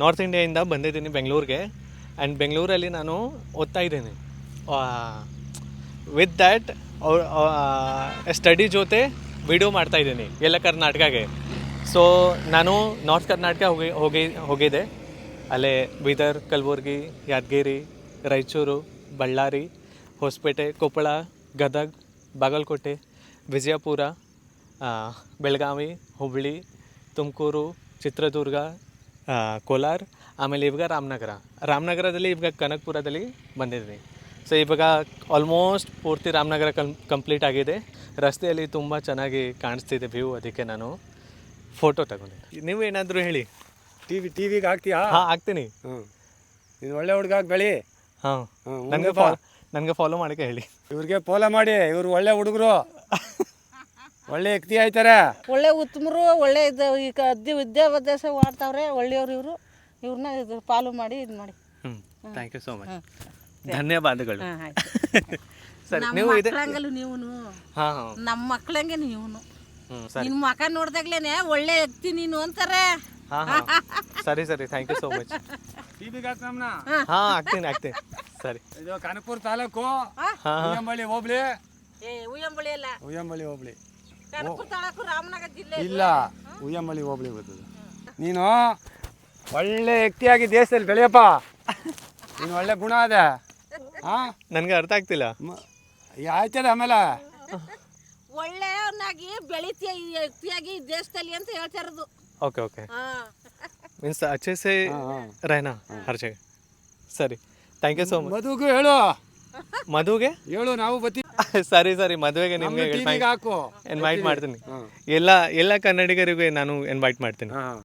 North ಇಂಡಿಯಾಯಿಂದ ಬಂದಿದ್ದೀನಿ ಬೆಂಗಳೂರಿಗೆ. And ಬೆಂಗಳೂರಲ್ಲಿ ನಾನು ಓದ್ತಾ ಇದ್ದೀನಿ. ವಿತ್ ದ್ಯಾಟ್ ಸ್ಟಡಿ ಜೊತೆ ವಿಡಿಯೋ ಮಾಡ್ತಾಯಿದ್ದೀನಿ ಎಲ್ಲ ಕರ್ನಾಟಕಗೆ. ಸೊ ನಾನು ನಾರ್ತ್ ಕರ್ನಾಟಕ ಹೋಗಿದ್ದೆ. ಅಲ್ಲೇ ಬೀದರ್, ಕಲಬುರ್ಗಿ, ಯಾದಗಿರಿ, ರಾಯಚೂರು, ಬಳ್ಳಾರಿ, ಹೊಸಪೇಟೆ, ಕೊಪ್ಪಳ, ಗದಗ, ಬಾಗಲಕೋಟೆ, ವಿಜಯಪುರ, ಬೆಳಗಾವಿ, ಹುಬ್ಬಳ್ಳಿ, ತುಮಕೂರು, ಚಿತ್ರದುರ್ಗ, ಕೋಲಾರ, ಆಮೇಲೆ ಇವಾಗ ರಾಮನಗರದಲ್ಲಿ ಇವಾಗ ಕನಕಪುರದಲ್ಲಿ ಬಂದಿದ್ದೀನಿ. ಸೊ ಇವಾಗ ಆಲ್ಮೋಸ್ಟ್ ಪೂರ್ತಿ ರಾಮನಗರ ಕಂಪ್ಲೀಟ್ ಆಗಿದೆ. ರಸ್ತೆಯಲ್ಲಿ ತುಂಬ ಚೆನ್ನಾಗಿ ಕಾಣಿಸ್ತಿದೆ ವ್ಯೂ, ಅದಕ್ಕೆ ನಾನು ಫೋಟೋ ತಗೊಂಡಿದ್ದೆ. ನೀವು ಏನಾದರೂ ಹೇಳಿ. ಟಿವಿಗೆ ಹಾಕ್ತೀಯಾ? ಹಾಂ ಹಾಕ್ತೀನಿ. ನೀನು ಒಳ್ಳೆ ಹುಡುಗ ಬೆಳಿ. ಹಾಂ, ನನಗೆ ಫಾಲೋ ಮಾಡೋಕ್ಕೆ ಹೇಳಿ. ಇವ್ರಿಗೆ ಫಾಲೋ ಮಾಡಿ, ಇವ್ರು ಒಳ್ಳೆ ಹುಡುಗರು, ಒಳ್ಳೆ ವ್ಯಕ್ತಿ ಆಯ್ತಾರೆ, ಒಳ್ಳೆ ಉತ್ತಮರು, ಒಳ್ಳೆ ಈಗ ವಿದ್ಯಾಭ್ಯಾಸ ಮಾಡ್ತಾವ್ರೆ, ಒಳ್ಳೆಯವ್ರು ಇವ್ರನ್ನ ಇದು ಫಾಲೋ ಮಾಡಿ ಇದು ಮಾಡಿ. ಥ್ಯಾಂಕ್ ಯು ಸೋ ಮಚ್, ಧನ್ಯವಾದಗಳು. ಸರಿ, ನೀವು ಇದೆ ನೀವನು ಹಾಂ ನಮ್ಮ ಮಕ್ಳಂಗೆ ನೀವನು ಸರಿ. ನಿನ್ನ ಮಕ ನೋಡ್ದಾಗ್ಲೇನೆ ಒಳ್ಳೆ ವ್ಯಕ್ತಿ ನೀನು ಅಂತಾರೆ. ಹಾಂ ಸರಿ ಥ್ಯಾಂಕ್ ಯು ಸೋ ಮಚ್. ಟಿವಿಗೆ ಹಾಕ್ ನಮ್ಮನ್ನ. ಹಾಂ ಹಾಕ್ತೀನಿ ಸರಿ. ಇದು ಕನಕಪುರ ತಾಲೂಕು, ಹಾಂ ಉಯ್ಯಂಬಳ್ಳಿ ಹೋಬ್ಳಿ. ಉಯ್ಯಂಬಳಿ ಅಲ್ಲ, ಉಯ್ಯಂಬಳ್ಳಿ ಹೋಬ್ಳಿ ಕನಕಪುರ ತಾಲೂಕು, ರಾಮನಗರ ಜಿಲ್ಲೆ. ಇಲ್ಲ, ಉಯ್ಯಂಬಳ್ಳಿ ಹೋಬ್ಳಿ ಬರ್ತದೆ. ನೀನು ಒಳ್ಳೆ ವ್ಯಕ್ತಿಯಾಗಿ ದೇಶದಲ್ಲಿ ಬೆಳೆಯಪ್ಪ. ನೀನು ಒಳ್ಳೆ ಗುಣ ಅದ. ಹಾಂ, ನನಗೆ ಅರ್ಥ ಆಗ್ತಿಲ್ಲ. ಆಯ್ತದ ಆಮೇಲೆ ಒಳ್ಳೆಯವನಾಗಿ ಬೆಳಿತೀಯ ಈ ವ್ಯಕ್ತಿಯಾಗಿ ದೇಶದಲ್ಲಿ ಅಂತ ಹೇಳ್ತಾ ಇರೋದು. ಓಕೆ मीन्स अच्छे से रहना हर जगह. ಸರಿ, ಥ್ಯಾಂಕ್ ಯು ಸೋ ಮಚ್. ಮದುಗೂ ಹೇಳು, ಮದುವೆಗೆ ಹೇಳು, ನಾವು ಬರ್ತೀವಿ. ಸರಿ ಮದುವೆಗೆ ನಿಮಗೆ ಹಾಕು, ಇನ್ವೈಟ್ ಮಾಡ್ತೀನಿ. ಎಲ್ಲ ಕನ್ನಡಿಗರಿಗೆ ನಾನು ಇನ್ವೈಟ್ ಮಾಡ್ತೀನಿ.